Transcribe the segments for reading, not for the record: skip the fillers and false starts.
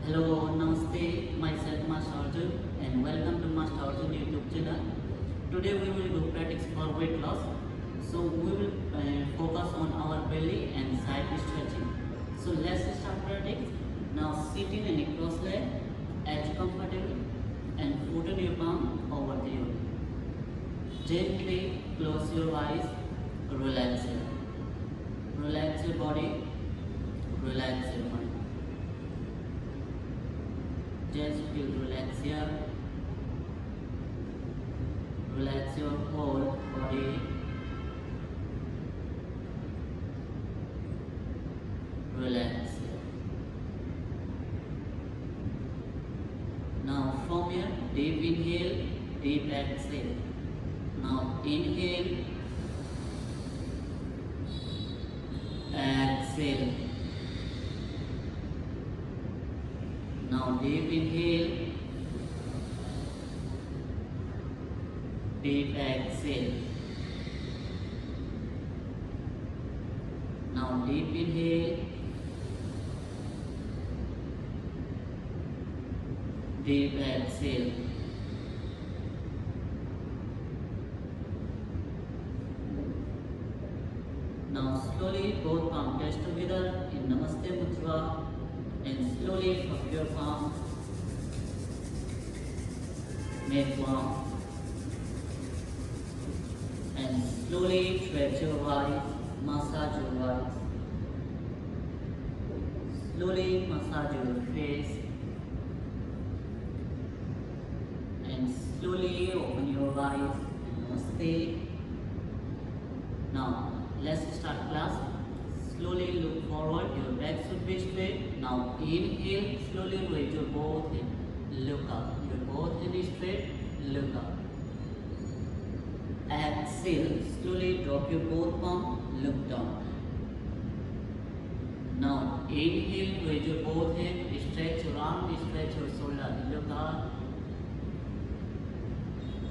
Hello, Namaste, myself Master Arjun and welcome to Master Arjun YouTube channel. Today we will do practice for weight loss. So we will focus on our belly and side stretching. So let's start practice. Now sit in a cross leg, edge comfortable and put on your palm over the yoke. Gently close your eyes, relax your body, relax your mind. Just feel relax here. Relax your whole body. Relax here. Now from here, deep inhale, deep exhale. Now inhale, exhale. Now deep inhale, deep exhale. Now deep inhale, deep exhale. Now slowly both palms touch together in Namaste Mudra and slowly from your palm make warm and slowly stretch your eyes, massage your eyes. Slowly massage your face and slowly open your eyes. Namaste. Now let's start class. Slowly look forward, your back should be straight. Now inhale, slowly raise your both hand, look up. Your both hand is straight, look up. Exhale, slowly drop your both palm, look down. Now inhale, raise your both hand, stretch your arm, stretch your shoulder, look up.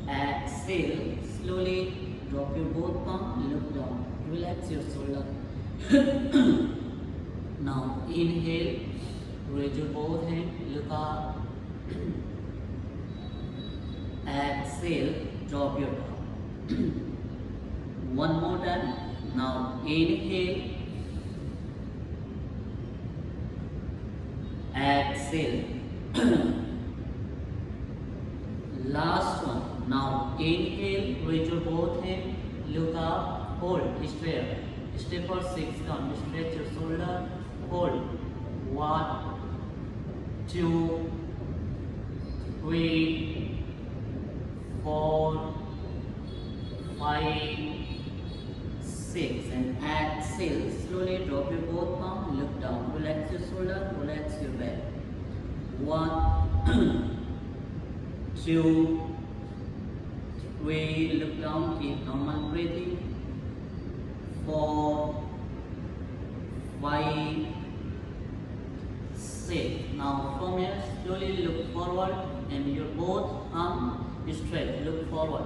Exhale, slowly drop your both palm, look down. Relax your shoulder. Now inhale, raise your both hands, look up. Exhale, drop your down. One more time. Now inhale, exhale. Last one. Now inhale, raise your both hands, look up, hold, straight. Stay for 6 count. Stretch your shoulder. Hold. 1, 2, 3, 4, 5, 6. And exhale. Slowly drop your both palms. Look down. Relax your shoulder. Relax your back. 1, 2, 3. Look down. Keep normal breathing. 4, 5, 6. Now from here, slowly look forward and your both arms straight. Look forward.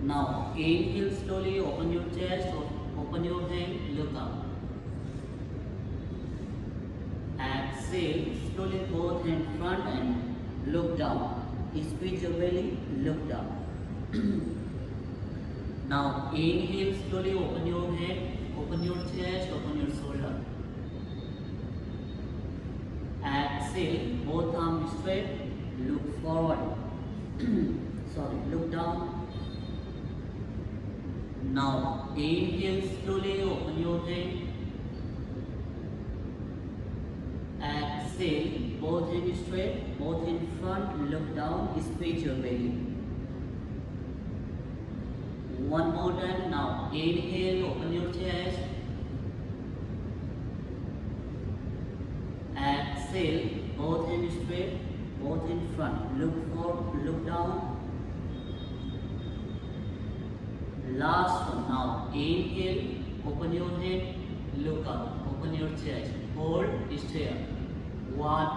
Now inhale, slowly open your chest, open your hand, look up. Exhale, slowly both hands front and look down. Squeeze your belly, look down. Now inhale, slowly open your head, open your chest, open your shoulder. Exhale, both arms straight, look forward. Look down. Now inhale, slowly open your head. Exhale, both hands straight, both in front, look down, squeeze your belly. One more time. Now inhale, open your chest. Exhale, both hands straight, both in front. Look down. Last one. Now inhale, open your head, look up, open your chest, hold, stay up. 1,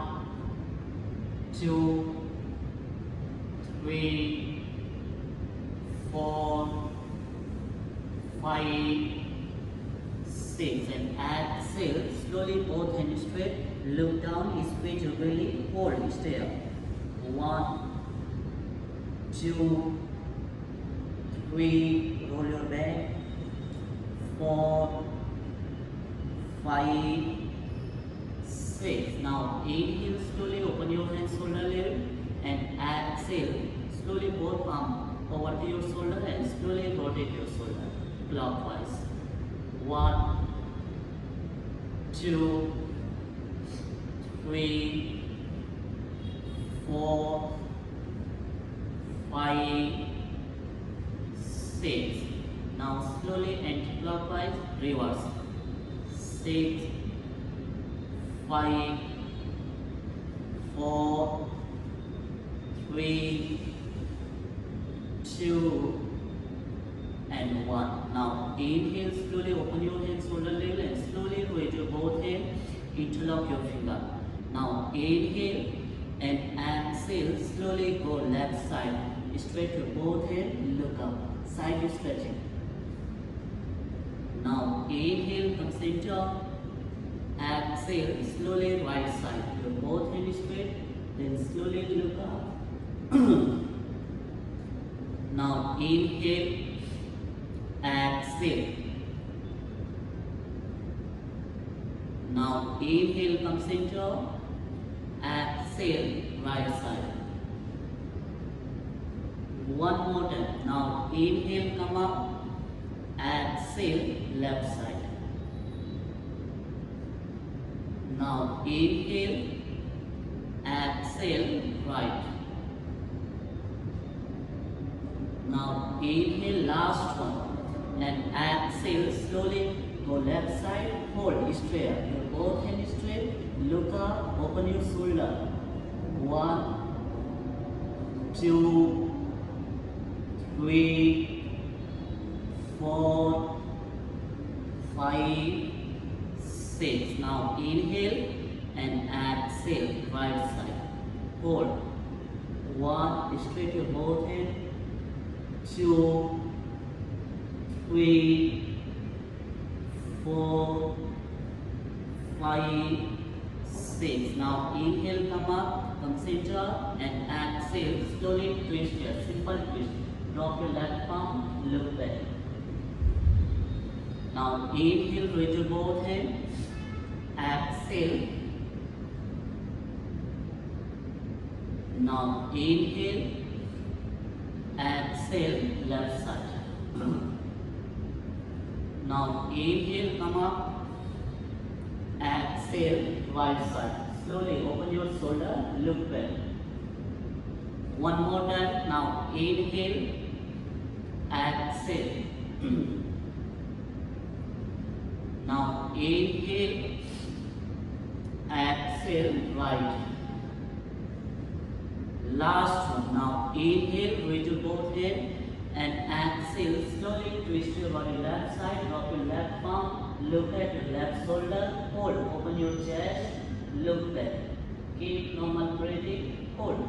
2, 3, 4, 5, 6. And exhale, slowly both hands straight, look down, squeeze your belly, hold, stay up. 1, 2, 3, roll your back. 4, 5, 6. Now inhale slowly, open your hands shoulder level, and exhale slowly both palm over to your shoulder and slowly rotate your shoulder clockwise. 1, 2, 3, 4, 5, 6. Now slowly anti-clockwise reverse. 6, 5, 4, 3, 2, and 1. Now inhale slowly, open your hands shoulder level and slowly raise your both hands, interlock your finger. Now inhale and exhale, slowly go left side, straight your both hands, look up, side stretching. Now inhale, come center, exhale, slowly right side, your both hands straight, then slowly look up. Now inhale, exhale. Now inhale, come center, exhale, right side. One more time. Now inhale, come up, exhale, left side. Now inhale, exhale, right. Now inhale, last one, and exhale, slowly go left side, hold straight, your both hands straight, look up, open your shoulder. 1, 2, 3, 4, 5, 6. Now inhale and exhale, right side, hold. 1, straight your both hands. 2, 3, 4, 5, 6. Now inhale, come up, come center, and exhale, slowly twist here, simple twist. Drop your left palm, look back. Now inhale, raise your both hands, exhale. Now inhale, exhale, left side. Now inhale, come up, exhale, right side. Slowly open your shoulder, look back. One more time. Now inhale, exhale. Now inhale, exhale, right. Last one. Now inhale, raise your both hands, and exhale, slowly twist your body left side, drop your left palm, look at your left shoulder, hold, open your chest, look back. Keep normal breathing, hold.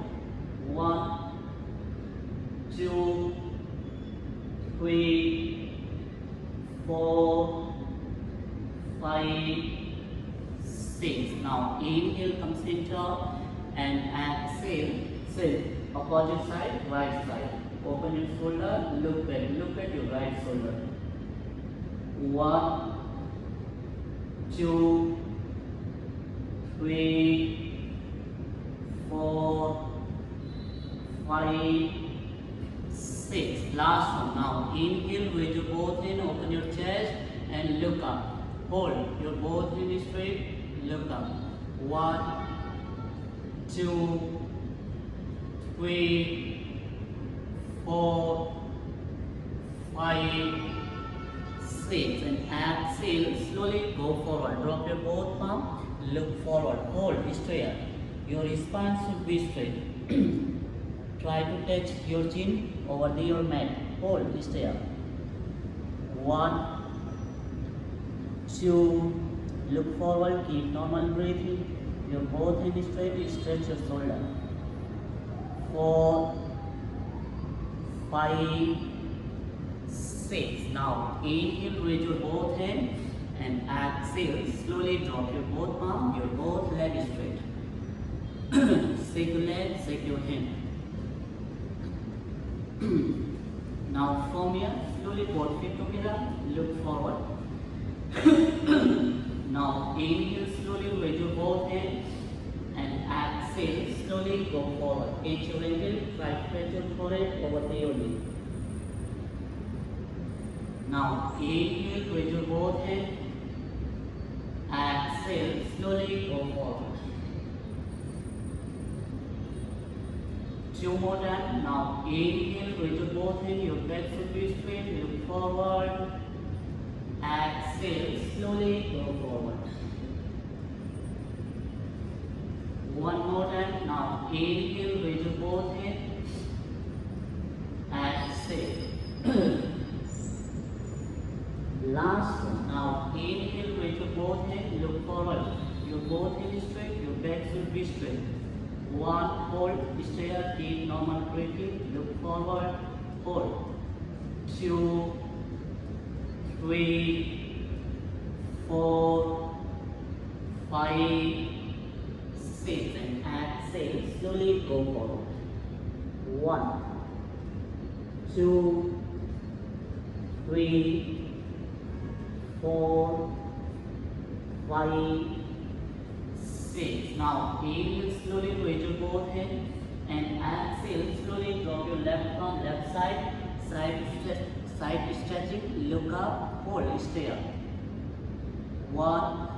1, 2, 3, 4, 5, 6. Now inhale, come center, and exhale, sit. Opposite side, right side. Open your shoulder, look back, look at your right shoulder. 1, 2, 3, 4, 5, 6. Last one. Now inhale, raise your both hands, open your chest and look up. Hold your both hands straight, look up. 1, 2, 3, 4, 5, 6. And exhale, slowly go forward. Drop your both palm, look forward. Hold straight. Your spine should be straight. Try to touch your chin over your mat. Hold straight. 1, 2, look forward, keep normal breathing. Your both hands straight, stretch your shoulder. 4, 5, 6. Now inhale, raise your both hands, and exhale, slowly drop your both palm, your both legs straight. Shake your leg, shake your hand. Now from here, slowly both feet together, look forward. Now inhale, slowly raise your both hands and exhale, slowly go forward. Inch your ankle, try to press your forehead over the your knee. Now inhale, raise your both hands. Exhale, slowly go forward. Two more times. Now inhale, raise your both hands. Your back should be straight. Look forward. Exhale, slowly go forward. One more time. Now inhale, raise your both hands. Exhale. Last one. Now inhale, raise your both hands. Look forward. Your both hands straight. Your back should be straight. One, hold, stay here, keep normal breathing, look forward, hold. 2, 3, 4, 5, 6, and exhale, slowly go forward. 1, 2, 3, 4, 5, 6. Now inhale, slowly raise your both hands and exhale, slowly drop your left arm, left side, side stretching, look up, hold, stay up. 1,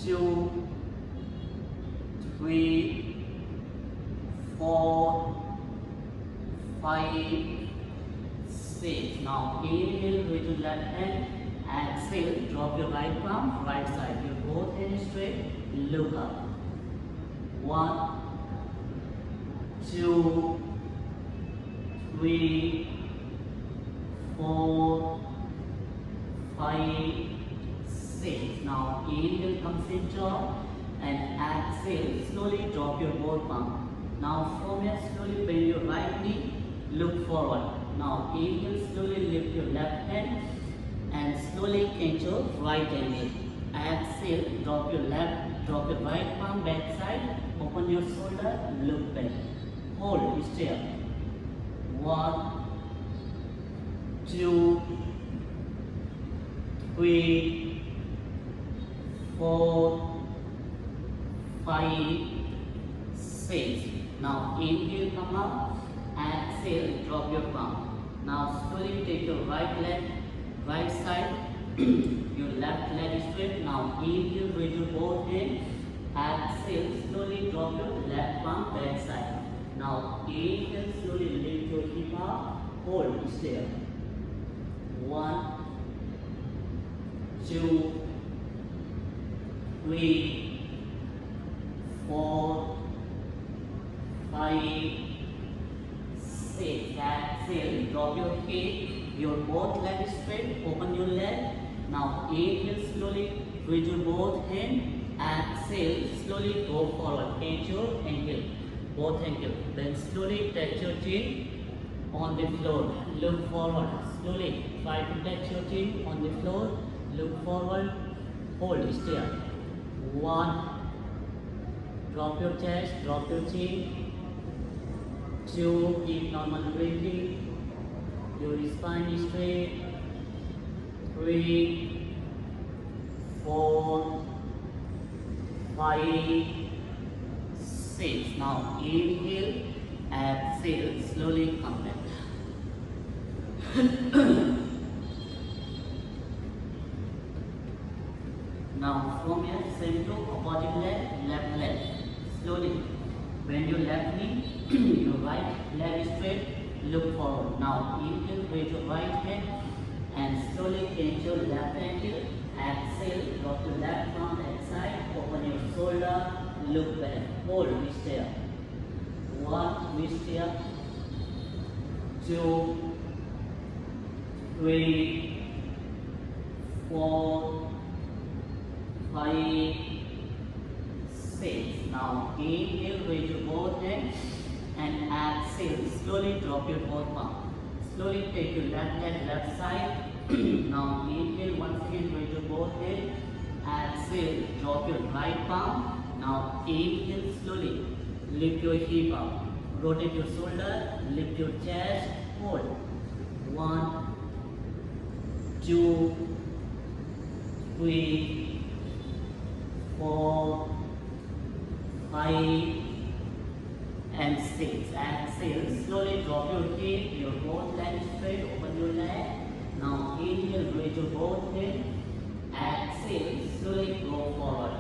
2, 3, 4, 5, 6. Now inhale, raise your left hand, exhale, drop your right palm, right side. Your both hands straight, look up. 1, 2, 3, 4, 5, 6. Now inhale, come center and exhale, slowly drop your both palm. Now from here, slowly bend your right knee, look forward. Now inhale, slowly lift your left hand and slowly catch your right ankle. Exhale, drop your right palm back side, open your shoulder, look back. Hold, stay up. 1, 2, 3, 4, 5, 6. Now inhale, come up. Exhale, drop your palm. Now slowly take your right leg, right side, your left leg straight. Now inhale, raise your both hands. Exhale, slowly drop your left palm back side. Now inhale, slowly lift your hip up, hold, stay up. 1, 2, 3, 4, 5, 6. Exhale, drop your head, your both legs straight, open your leg. Now inhale, slowly raise your both hands. Exhale, slowly go forward, catch your ankle, both ankle. Then slowly touch your chin on the floor, look forward. Slowly try to touch your chin on the floor, look forward, hold, stay up. 1, drop your chest, drop your chin. 2, keep normal breathing, your spine is straight. 3, 4, 5, 6. Now inhale, exhale, slowly come back. Now from here, same to opposite leg, left leg. Slowly bend your left knee, your right leg straight, look forward. Now inhale, raise your right hand and slowly catch your left ankle. Exhale, drop your left arm back side, open your shoulder, look back, hold, stay up. 1, stay up. 2, 3, 4, 5, 6. Now inhale, raise your both hands and exhale, slowly drop your both palms. Slowly take your left leg left side. Now inhale, once again raise your both hands. Exhale, drop your right palm Now inhale slowly. Lift your hip up. Rotate your shoulder. Lift your chest. Hold. 1, 2, 3, 4, 5, and 6. Exhale. Slowly drop your hip. Your both legs straight. Open your leg. Now inhale. Raise your both head. Exhale. Slowly go forward.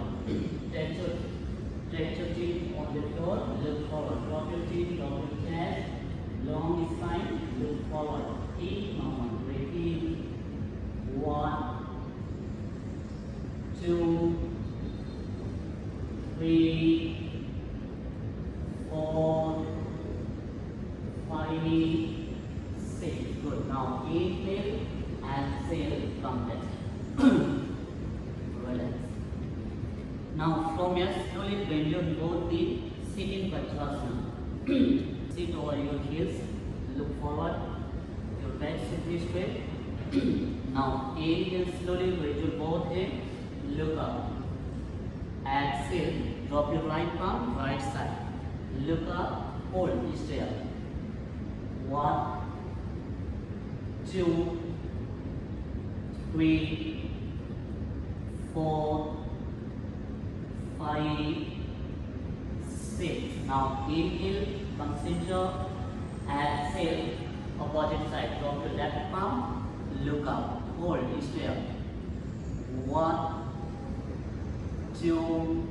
Touch your chin on the floor. Look forward. Drop your chin. Drop your chest. Long spine. Look forward. Keep moving. Repeat. 1, 2, 3, 4, 5, 6. Good. Now inhale, exhale, come back. Relax. Now from here, slowly bend your both knees, sit in Vajrasana. Sit over your heels, look forward, your back should be straight. Now inhale slowly, raise your both head, look up. Exhale, drop your right palm, right side. Look up, hold, stay up. 1, 2, 3, 4, 5, 6. Now inhale, come center. Exhale, opposite side. Drop your left palm, look up, hold, stay up. 1, 2,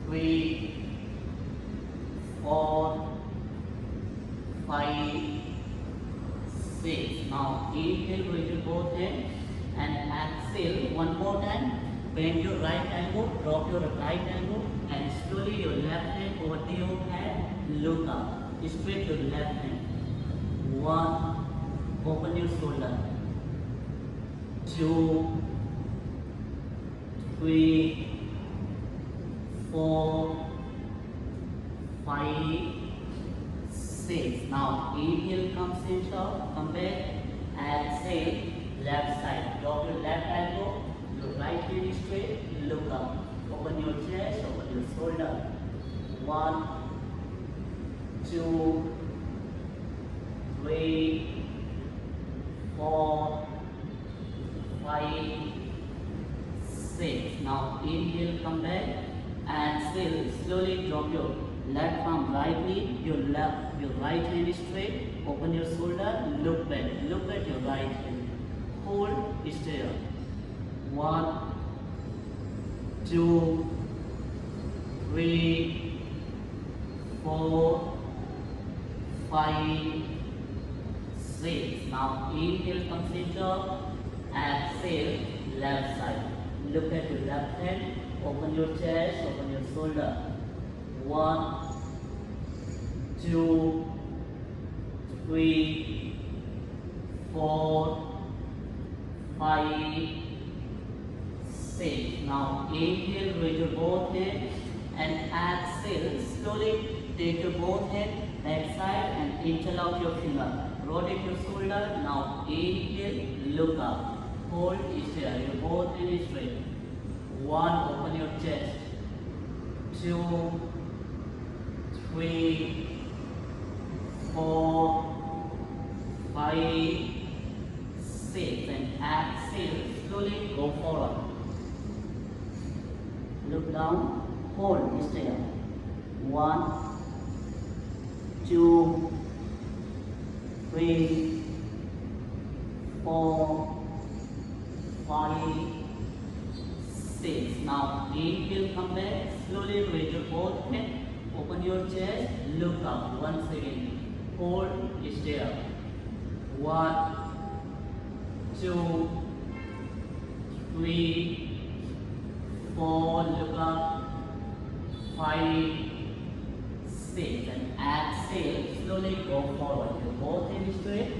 3, 4, 5, 6. Now inhale, raise your both hands and exhale one more time. Bend your right elbow, drop your right elbow, and slowly your left hand over the your head. Look up. Straight your left hand. 1. Open your shoulder. 2, 3, 4, 5, 6. Now inhale, come center, come back. Exhale, left side. Drop your left elbow, your right hand straight. Look up. Open your chest, open your shoulder. 1, 2, 3, 4, 5, 6. Now inhale, come back. Exhale, slowly drop your left arm, right knee, your right hand straight. Open your shoulder, look back. Look at your right hand. Hold, stay up. 1, 2, 3, 4, 5, 6. Now inhale, come center. Exhale, left side. Look at your left hand. Open your chest, open your shoulder. 1, 2, 3, 4, 5, 6. Now inhale, raise your both hands and exhale. Slowly take your both hands back side and interlock your finger. Rotate your shoulder. Now inhale, look up. Hold, stay. Your both hands straight. 1. Open your chest. 2, 3, 4, 5, 6. And exhale. Slowly go forward. Look down. Hold, stay up. 1, 2, 3, 4, 5, 6. Now inhale, come back. Slowly raise your both hands. Open your chest. Look up. Once again. Hold. Stay up. 1, 2, 3, 4. Look up. 5, 6. And exhale. Slowly go forward. Your both hands straight.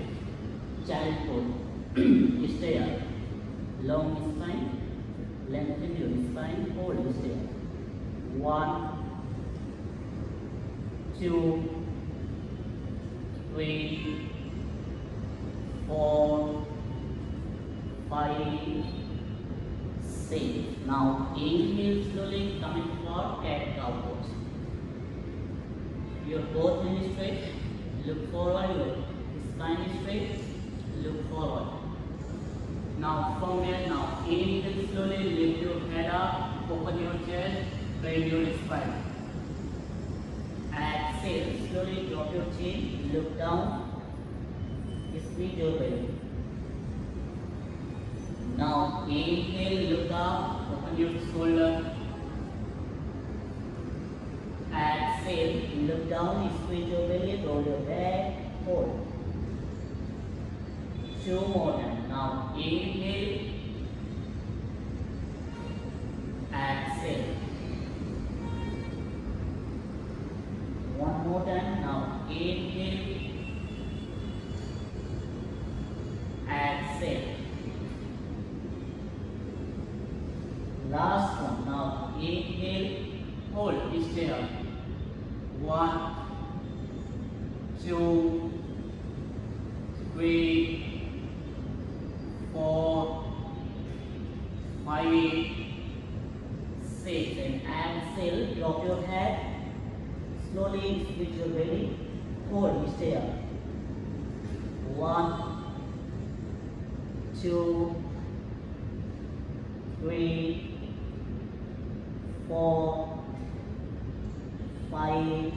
Child pose. Stay up. Long spine. Lengthen your spine. Hold. Stay up. 1, 2, 3, 4, 5, 6. Now inhale slowly, coming for cat cow pose. Your both hands straight, look forward, your spine is straight, look forward. Now from here, now inhale slowly, lift your head up, open your chest, bend your spine. Exhale, slowly drop your chin, look down, squeeze your belly. Now inhale, look up, open your shoulder. Exhale, look down, squeeze your belly, roll your back, hold. 2 more times. Now inhale, exhale. 1 more time. Now inhale, exhale. Last one. Now inhale, hold, stay up. 1, 2, 3, 4, 5, 6. And exhale, drop your head. Slowly squeeze your belly. Hold, stay up. 1, 2, 3, 4, 5,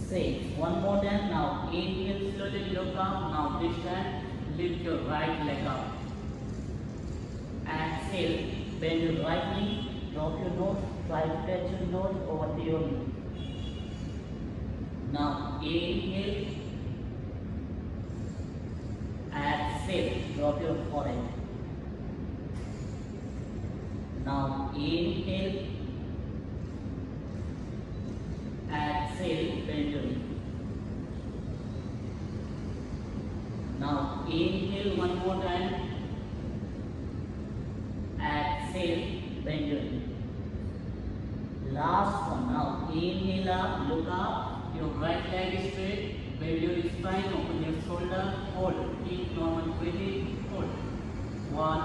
6. 1 more time. Now inhale, slowly look up. Now this time lift your right leg up. Exhale, bend your right knee, drop your nose, try to touch your nose over to your knee. Now inhale, exhale, drop your forehead. Now inhale, exhale, bend your knee. Now inhale 1 more time, exhale, bend your knee. Last one. Now inhale up, look up, your right leg is straight, bend your spine, open your shoulder, hold, keep normal breathing, hold. 1,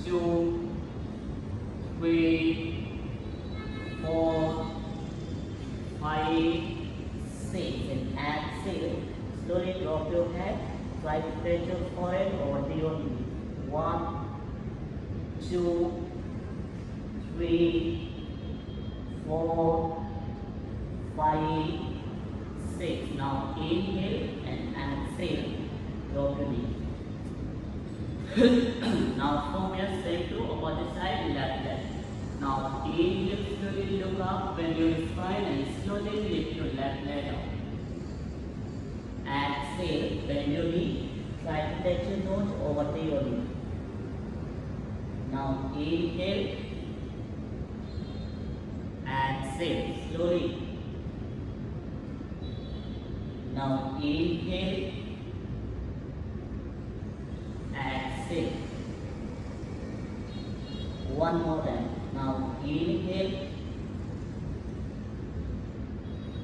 2, 3, 4, 5, 6. And exhale, slowly drop your head, try to touch your forehead over to your knee. 1, 2, 3, 4, 5, 6. Now inhale and exhale, drop your knee. Now from here, same to opposite side, left leg. Now inhale, slowly look up, bend your spine and slowly lift your left leg up. Exhale, bend your knee, try to touch your nose over to your knee. Now inhale, exhale, slowly. Now inhale, exhale. 1 more time. Now inhale,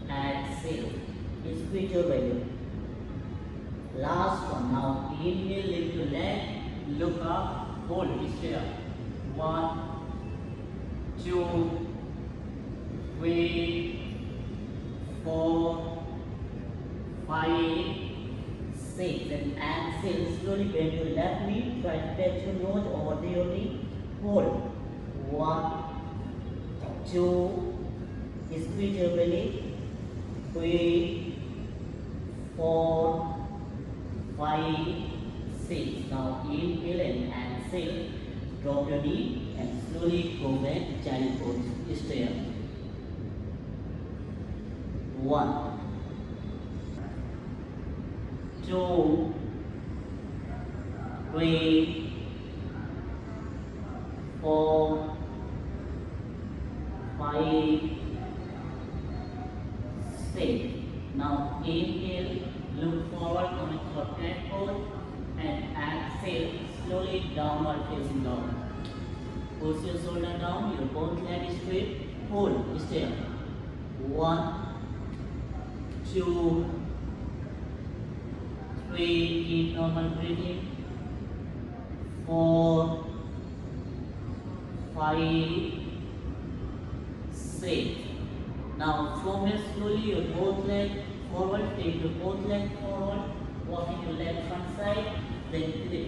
exhale. Squeeze your belly. Last one. Now inhale, lift your leg, look up, hold, stay up. 1, 2, 3, 4, 5, 6. And exhale, slowly bend your left knee, try to touch your nose over to your knee, hold. 1, 2, squeeze your belly. 3, 4, 5, 6. Now inhale and exhale, drop your knee and slowly go back to child pose. Stay up. 1, 2, 3, 4, 5, 6. Now inhale, look forward, coming for cat pose, and exhale, slowly downward facing dog. Push your shoulder down, your both leg is straight, hold, stay up. 1, 2, 3, keep normal breathing. 4, 5, 6. Now from here slowly your both leg forward, take your both leg forward, walking your left front side, then flip.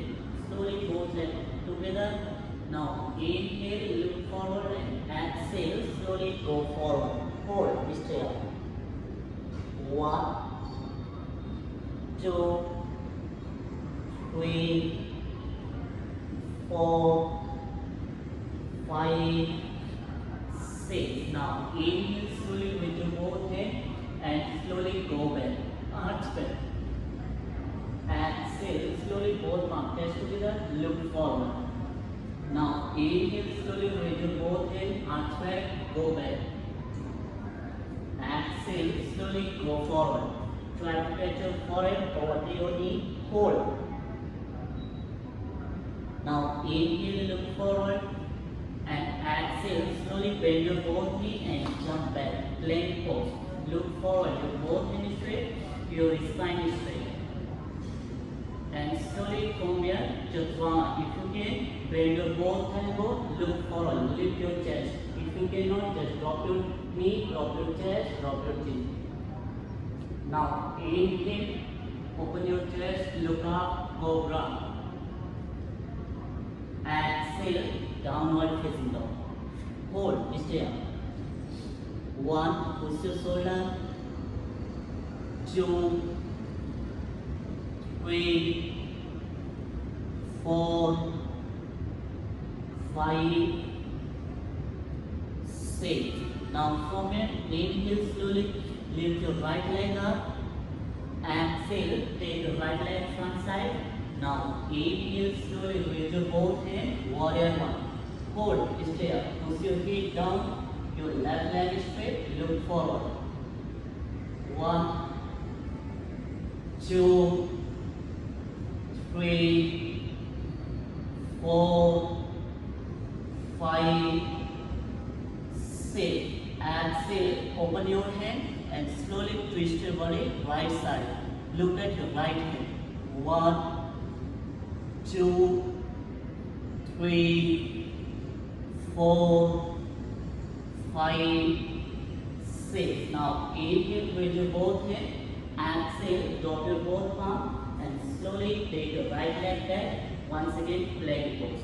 Slowly both leg together. Now inhale, look forward and exhale, slowly go forward. Hold, stay up. 1, 2, 3, 4, 5, 6. Now inhale slowly with your both hands and slowly go back. Arch back. Exhale slowly both palms touch together. Look forward. Now inhale slowly with your both hands. Arch back. Go back. Exhale slowly go forward. Try to touch your forehead over your knee. Hold. Now inhale, look forward and exhale, slowly bend your both knee and jump back. Plank pose. Look forward, your both knees straight, your spine is straight. And slowly from here, Chaturanga. If you can, bend your both elbow, look forward, lift your chest. If you cannot, just drop your knee, drop your chest, drop your chin. Now inhale, open your chest, look up, cobra. Exhale, downward facing dog. Hold, stay up. 1, push your shoulder. 2, 3, 4, 5, 6. Now from here, inhale slowly, lift your right leg up. Exhale, take your right leg front side. Now inhale slowly with your both hands, warrior 1. Hold, stay up. Push your feet down, your left leg straight, look forward. 1, 2, 3, 4, 5, 6. Exhale, open your hand and slowly twist your body right side. Look at your right hand. 1, 2, 3, 4, 5, 6. Now inhale with your both hands. Exhale, drop your both palms and slowly take your right leg back. Once again, plank pose.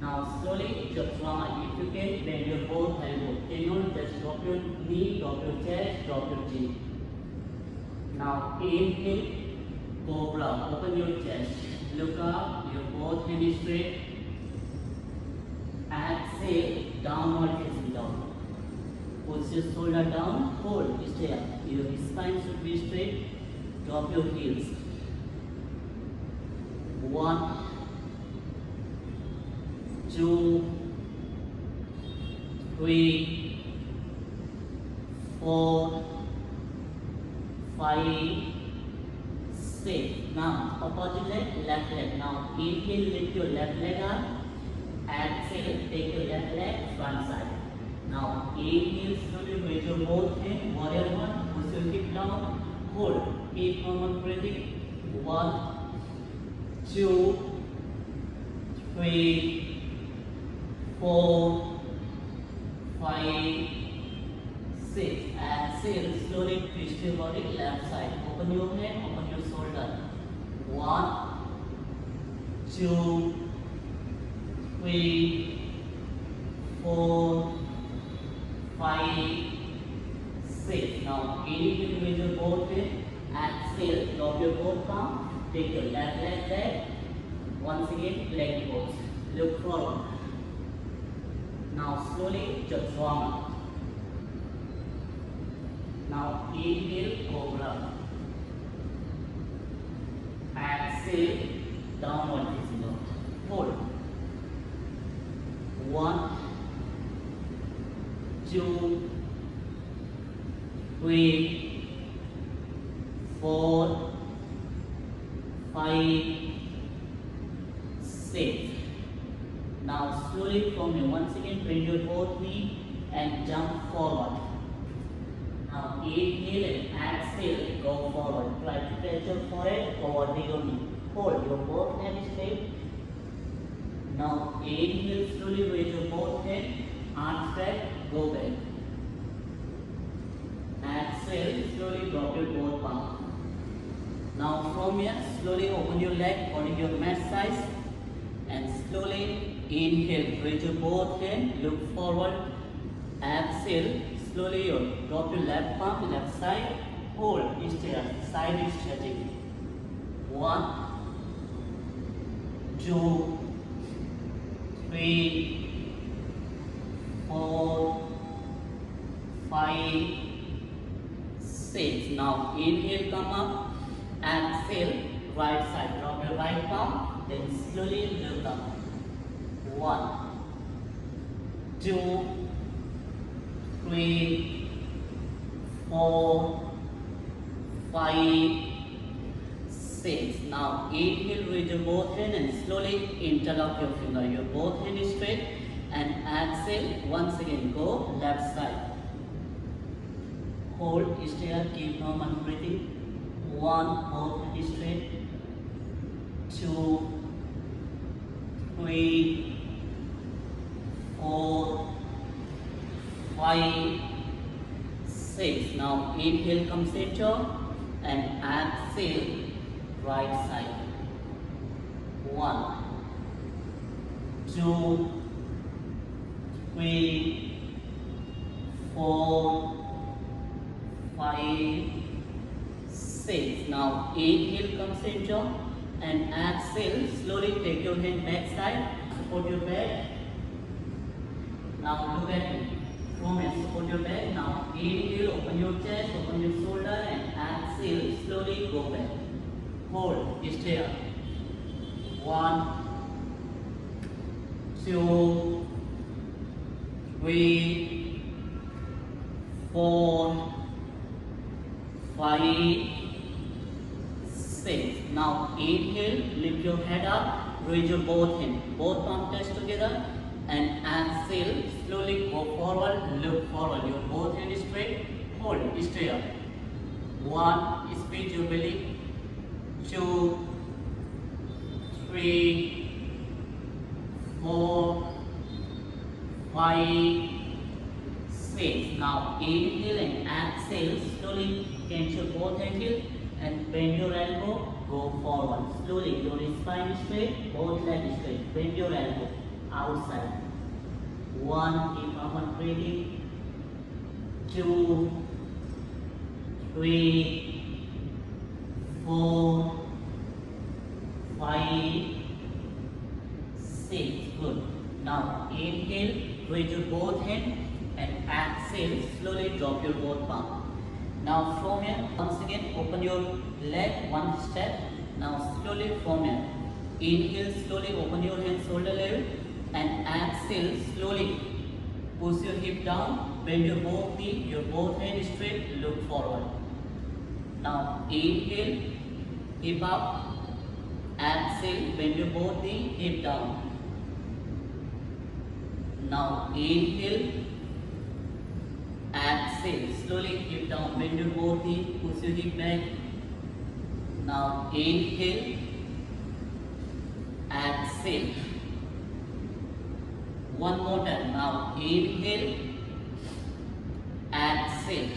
Now slowly, Chaturanga. If you can, bend your both elbows. Cannot, just drop your knee, drop your chest, drop your chin. Now inhale, cobra. Open your chest. Look up, your both hands straight. Exhale, downward facing dog. Push your shoulder down, hold, stay up. Your spine should be straight. Drop your heels. 1, 2, 3, 4, 5, 6. Now opposite leg, left leg. Now inhale, lift your left leg up. Exhale, take your left leg front side. Now inhale slowly with your both hands, warrior 1. Push your hip down, hold. Keep normal breathing. 1, 2, 3, 4, 5, 6. Exhale, slowly twist your body left side. Open your hand, open your shoulder. 1, 2, 3, 4, 5, 6. Now inhale with your both hands. Exhale, drop your both palms. Take your left leg back. Once again, plank pose. Look forward. Now slowly, Chaturanga. Now inhale, cobra. Exhale, downward facing dog. Hold. 1, 2, 3, 4, 5, 6. Now slowly from here, once again bend your both knee and jump forward. Now inhale and exhale, go forward. Try to touch your forehead over your knee. Hold your both hands straight. Now inhale, slowly raise your both hands, arch back, go back. Exhale, slowly drop your both palms. Now from here, slowly open your leg according to your mat size and slowly inhale, raise your both hands, look forward. Exhale, slowly drop your left palm, left side, hold, side stretching. 1, 2, 3, 4, 5, 6. Now inhale, come up. Exhale, right side. Drop your right palm, then slowly look up. 1, 2, 3, 4, 5, 6. Now inhale with your both hands and slowly interlock your finger. Your both hands straight and exhale. Once again, go left side. Hold, stay here, keep normal breathing. 1, both hands straight. 2, 3, 4, 5, 6. Now inhale, come center and exhale, right side. 1, 2, 3, 4, 5, 6. Now inhale, come center and exhale, slowly take your hand back side, support your back. Now look at me. From here, support your back. Now inhale, open your chest, open your shoulder and exhale, slowly go back. Hold, stay here. 1, 2, 3, 4, 5, 6. Now inhale, lift your head up, raise your both hands, both palms touch together and exhale, slowly go forward, look forward. Your both hands straight, hold, stay up. 1, squeeze your belly. 2, 3, 4, 5, 6. Now inhale and exhale, slowly cancel both ankles and bend your elbow, go forward. Slowly, your spine straight, both legs straight. Bend your elbow, outside. 1, keep on breathing. 2, 3, 4, 5, 6. Good. Now inhale, raise your both hands and exhale, slowly drop your both palms. Now from here, once again, open your leg one step. Now slowly from here, inhale, slowly open your hands shoulder level and exhale, slowly push your hip down, bend your both knee, your both hands straight, look forward. Now inhale, hip up, exhale, bend your both knee, hip down. Now inhale, exhale, slowly hip down, bend your both knee, push your hip back. Now inhale, exhale. One more time. Now inhale, exhale.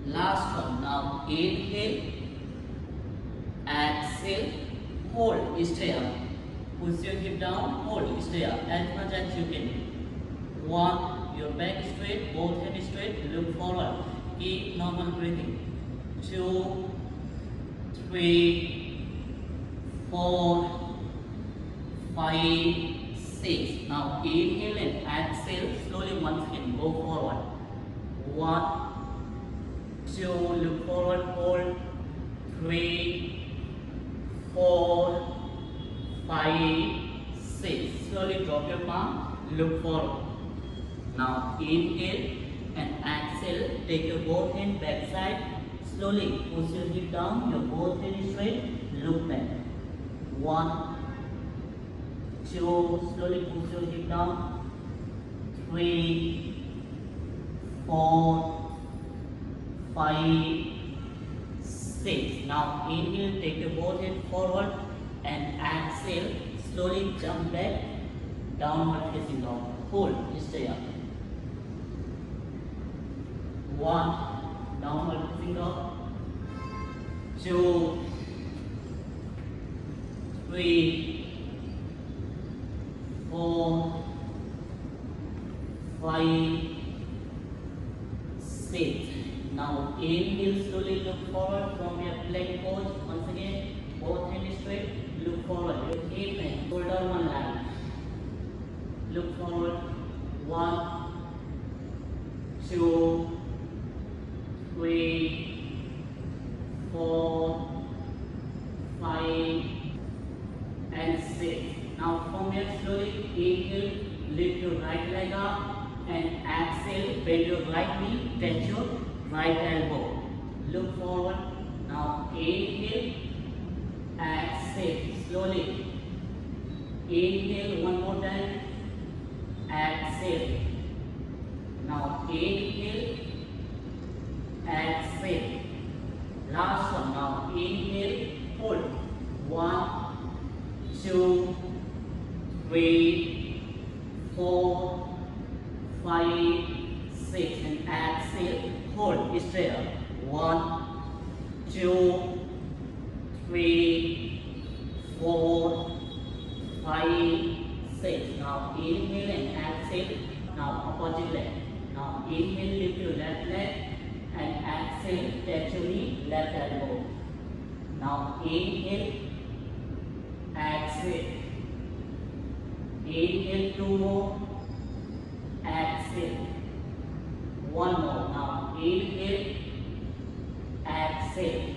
Last one. Now inhale, exhale, hold, stay up. Push your hip down, hold, stay up as much as you can. 1, your back straight, both hands straight, look forward. Keep normal breathing. 2, 3, 4, 5, 6. Now inhale and exhale, slowly once again, go forward. 1, 2, look forward, hold. 3, 4, 5, 6. Slowly drop your palm, look forward. Now inhale and exhale, take your both hands back side. Slowly push your hip down, your both hands straight, look back. 1, 2, slowly push your hip down. 3, 4, 5, 6. Now inhale, take your both hands forward and exhale, slowly jump back, downward facing dog. Hold, stay up. 1, downward facing dog. 2, 3, 4, 5, 6. Now inhale, slowly look forward from your plank pose. Once again, both hands straight. Look forward. Your hip and shoulder one line. Look forward. 1, 2, 3, 4, 5, and 6. Now from here, slowly inhale, lift your right leg up, and exhale, bend your right knee, touch your right elbow. Look forward. Now inhale, exhale, slowly. Inhale one more time, exhale. Now inhale, exhale. Last one. Now inhale, hold. 1, 2, 3, 4, 5, 6, and exhale. Hold. Straight up. 1, 2, 3, 4, 5, 6. Now inhale and exhale. Now opposite leg. Now inhale, lift your left leg, and exhale, touch your knee, left elbow. Now inhale, exhale. Inhale 2 more, exhale. 1 more. Now inhale, exhale.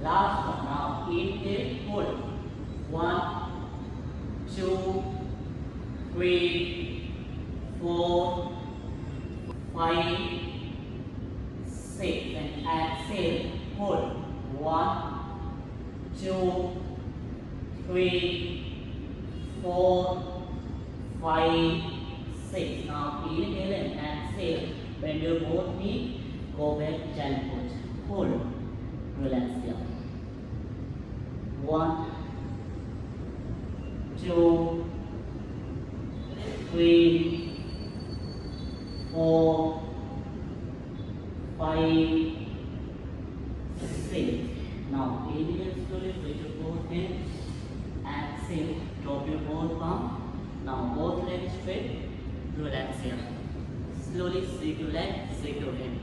Last one. Now inhale, hold. 1, 2, 3, 4, 5, 6, and exhale. Hold. 1, 2, 3, 4, 5, 6. Now inhale and exhale. Bend your both knees. Go back, child pose. Hold. Relax here. 1, 2, 3, 4, 5, 6. Now inhale slowly with your both hands. Exhale, drop your both palms. Now both legs straight. Relax here. Slowly shake your leg, shake your head.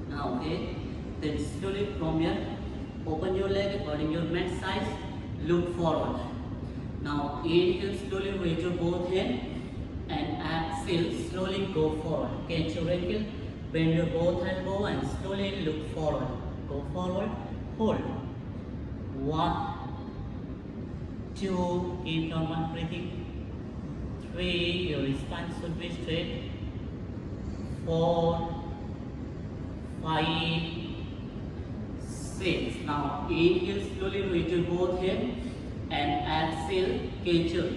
Now okay. Then slowly from here, open your leg according your mat size. Look forward. Now inhale slowly with your both hands, and exhale slowly go forward. Catch your ankle, bend your both elbow, and slowly look forward. Go forward. Hold. 1, 2. Keep normal breathing. 3. Your spine should be straight. 4, 5, 6. Now inhale slowly with your both hands, and exhale, catch your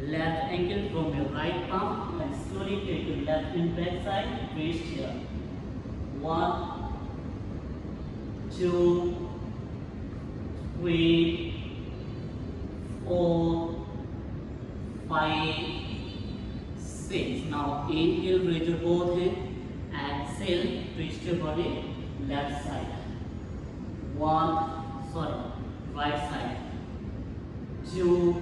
left ankle from your right palm, and slowly take your left hand back side, twist here. 1, 2, 3, 4, 5, 6. Now inhale, raise your both hands. Exhale, twist your body left side. Right side. 2,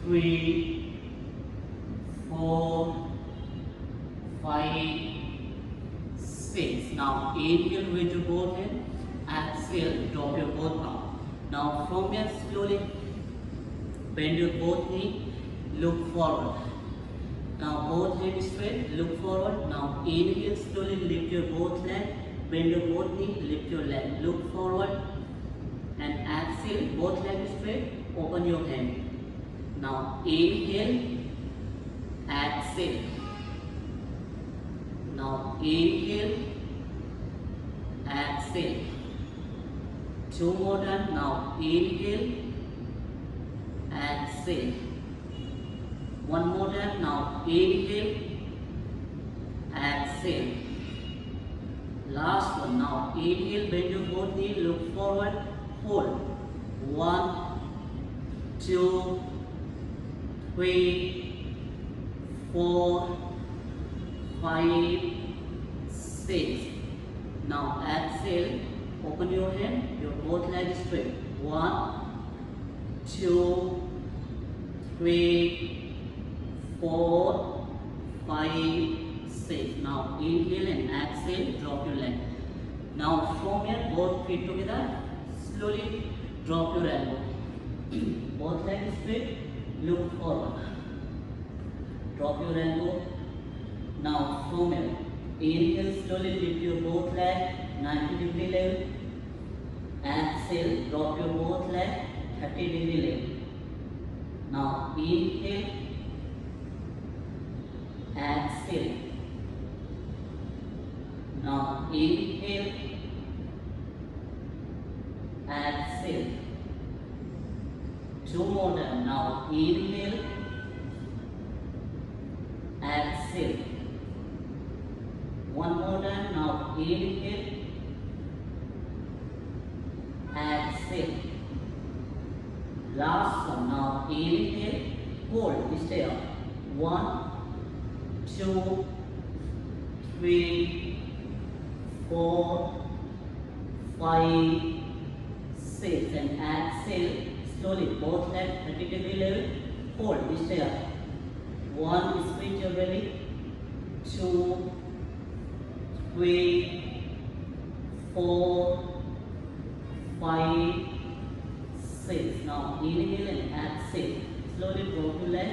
3, 4, 5, 6. Now inhale, raise your both hands. Exhale, drop your both palms. Now from here, slowly bend your both knees. Look forward. Now both hands straight, look forward. Now inhale, slowly lift your both legs, bend your both knee, lift your leg, look forward, and exhale, both legs straight, open your hand. Now inhale, exhale. Now inhale, exhale. 2 more times. Now inhale, exhale. 1 more time. Now inhale, exhale. Last one. Now inhale, bend your both knees, look forward, hold. 1, 2, 3, 4, 5, 6. Now exhale, open your hand, your both legs straight. 1, 2, 3, 4, 5, 6. Now inhale and exhale, drop your leg. Now from here, both feet together, slowly drop your elbow. Both legs straight, look forward. Drop your elbow. Now from here, inhale, slowly lift your both legs, 90-degree level. Exhale, drop your both legs, 30-degree level. Now inhale, exhale. Now inhale, exhale. Two more times. Now inhale, exhale. One more time. Now inhale, exhale. Last one. Now inhale, hold, stay up. 1, 2, 3, 4, 5, 6. And exhale, slowly, both legs 30-degree level. Hold, stay up. 1, squeeze your belly. 2, 3, 4, 5, 6. Now inhale and exhale. Slowly drop your leg.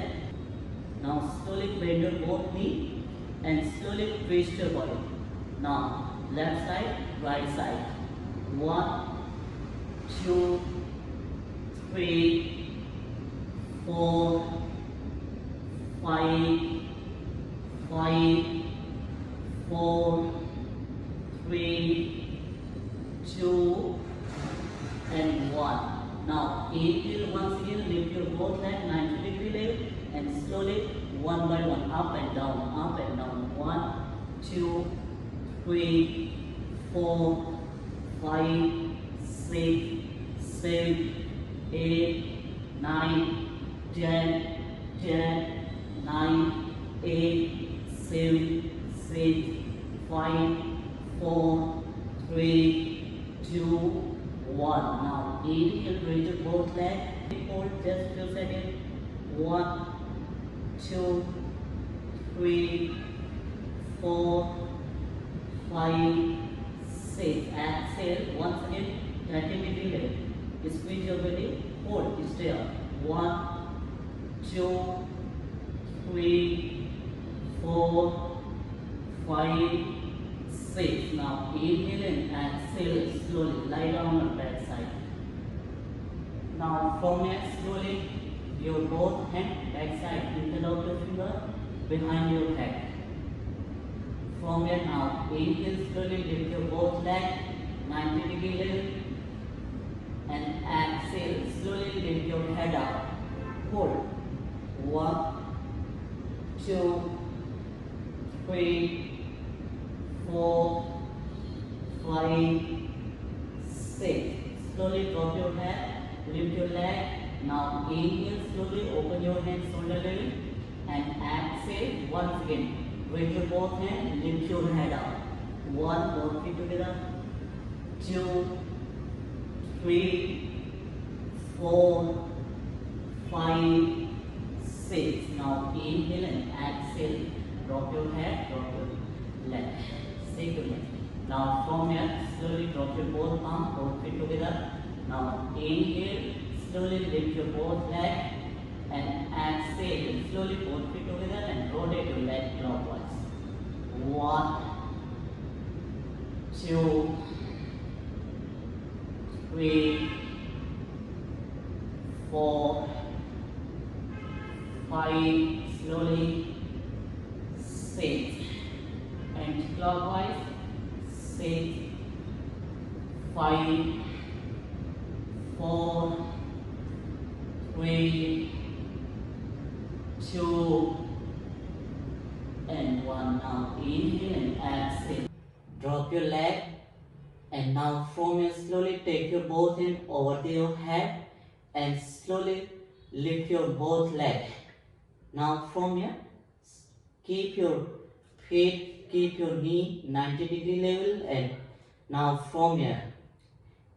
Now slowly bend your both knee and slowly twist your body. Now left side, right side. 1, 2, 3, 4, 5, 4, 3, 2, and 1. Now inhale once again, lift your both legs 90-degree level and slowly one by one up and down, up and down. 1, 2, 3, 4, 5, 6, 7, 8, 9, 10, 10, 9, 8, 7, 6, 5, 4, 3, 2, 1. Now inhale, raise your both legs. Hold just few seconds. 1, 2, 3, 4, 5, 6. Exhale once again, 30-degree level. Squeeze your belly. Hold, stay up. 1, 2, 3, 4, 5, 6. Now inhale and exhale slowly. Lie down on back side. Now from here slowly your both hand back side. Interlock your finger behind your head. From here now inhale slowly, lift your both leg 90-degree level and exhale slowly, lift your head up. Hold. 1, 2, 3, 4, 5, 6. Slowly drop your head, lift your leg. Now inhale slowly, open your hands shoulder level and exhale once again. Raise your both hands, lift your head up. 1, both feet together. 2, 3, 4, 5, 6. Now inhale and exhale. Drop your head, drop your leg. Stay together. Now from here, slowly drop your both palms, both feet together. Now inhale, slowly lift your both leg and exhale. Slowly both feet together and rotate your leg clockwise. 1, 2, 3, 4, 5. Slowly 6. And clockwise 6, 5, 4, 3, 2, and 1. Now inhale and exhale. Drop your leg and now from here slowly take your both hands over your head and slowly lift your both leg. Now from here, keep your feet, keep your knee 90-degree level, and now from here,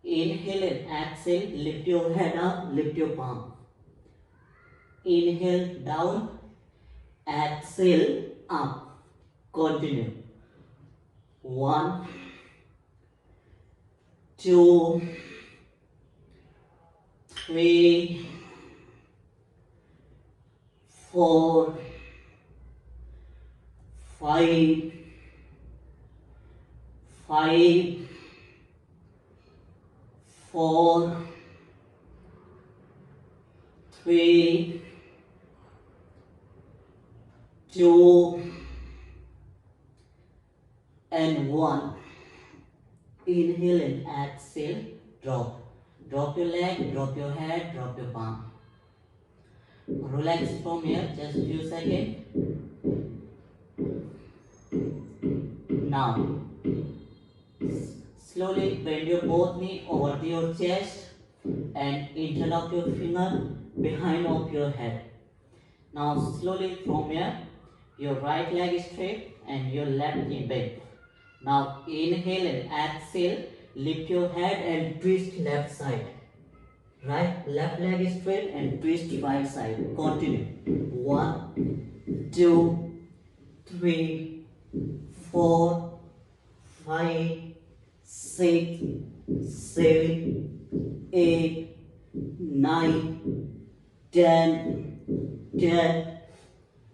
inhale and exhale, lift your head up, lift your palm. Inhale down, exhale up. Continue. 1, 2, 3, 4, 5, 4, 3, 2, and 1. Inhale and exhale, drop. Drop your leg, drop your head, drop your palm. Relax from here, just few seconds. Now, slowly bend your both knee over to your chest and interlock your finger behind of your head. Now slowly from here, your right leg is straight and your left knee bent. Now inhale and exhale, lift your head and twist left side. Right, left leg is straight and twist right side. Continue. 1, 2, 3, 4, 5, 6, 7, 8, 9, 10, 10,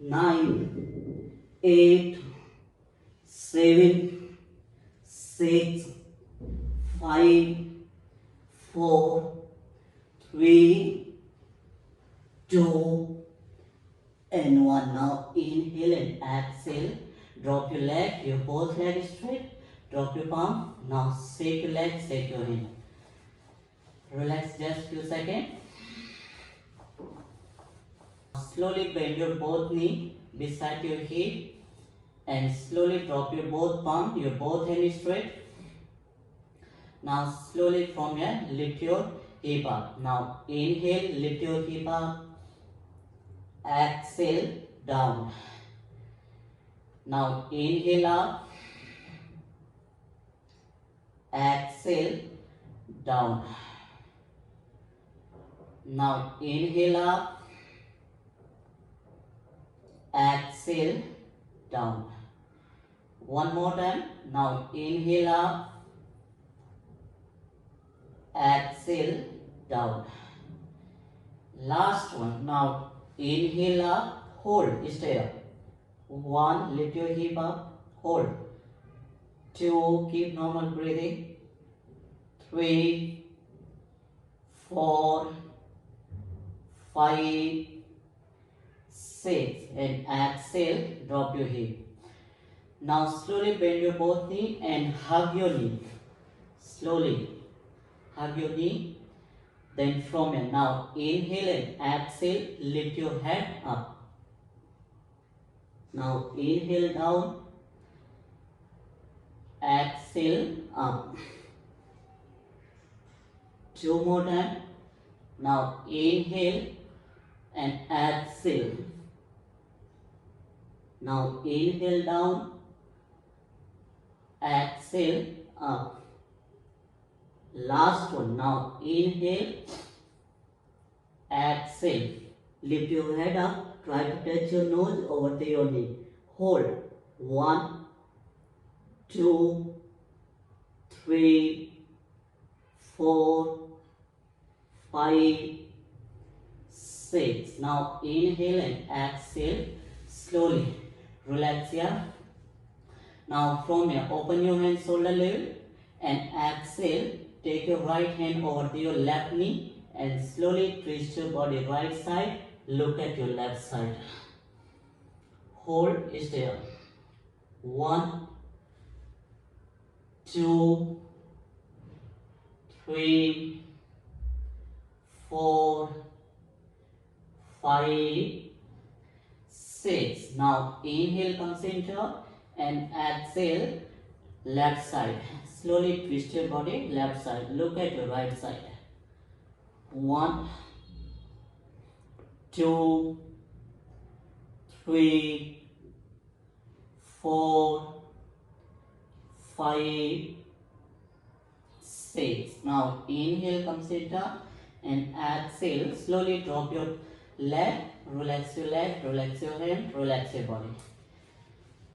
9, 8, 7, 6, 5, 4, 3, 2, and 1. Now inhale and exhale. Drop your leg, your both leg straight. Drop your palm. Now shake your leg, shake your hand. Relax just few seconds. Slowly bend your both knee beside your hip and slowly drop your both palm, your both hand straight. Now slowly from here lift your hip up. Now inhale, lift your hip up. Exhale down. Now inhale up. Exhale down. Now inhale up. Exhale down. One more time. Now inhale up. Exhale down. Last one. Now inhale up. Hold. Stay up. 1. Lift your hip up. Hold. 2. Keep normal breathing. 3, 4, 5, 6, and exhale, drop your hip. Now slowly bend your both knee and hug your knee. Slowly hug your knee. Then from here, now inhale and exhale, lift your head up. Now inhale down, exhale up. 2 more time. Now inhale and exhale. Now inhale down, exhale up. Last one. Now inhale, exhale. Lift your head up. Try to touch your nose over to your knee. Hold. 1, 2, 3, 4, 5, 6. Now inhale and exhale slowly. Relax here. Now from here, open your hands shoulder level and exhale. Take your right hand over to your left knee and slowly twist your body right side. Look at your left side. Hold, stay up. 1, 2, 3, 4, 5, 6. Now inhale, come center and exhale left side. Slowly twist your body left side. Look at your right side. 1, 2, 3, 4, 5, 6. Now inhale, consider, and exhale. Slowly drop your leg, relax your hand, relax your body.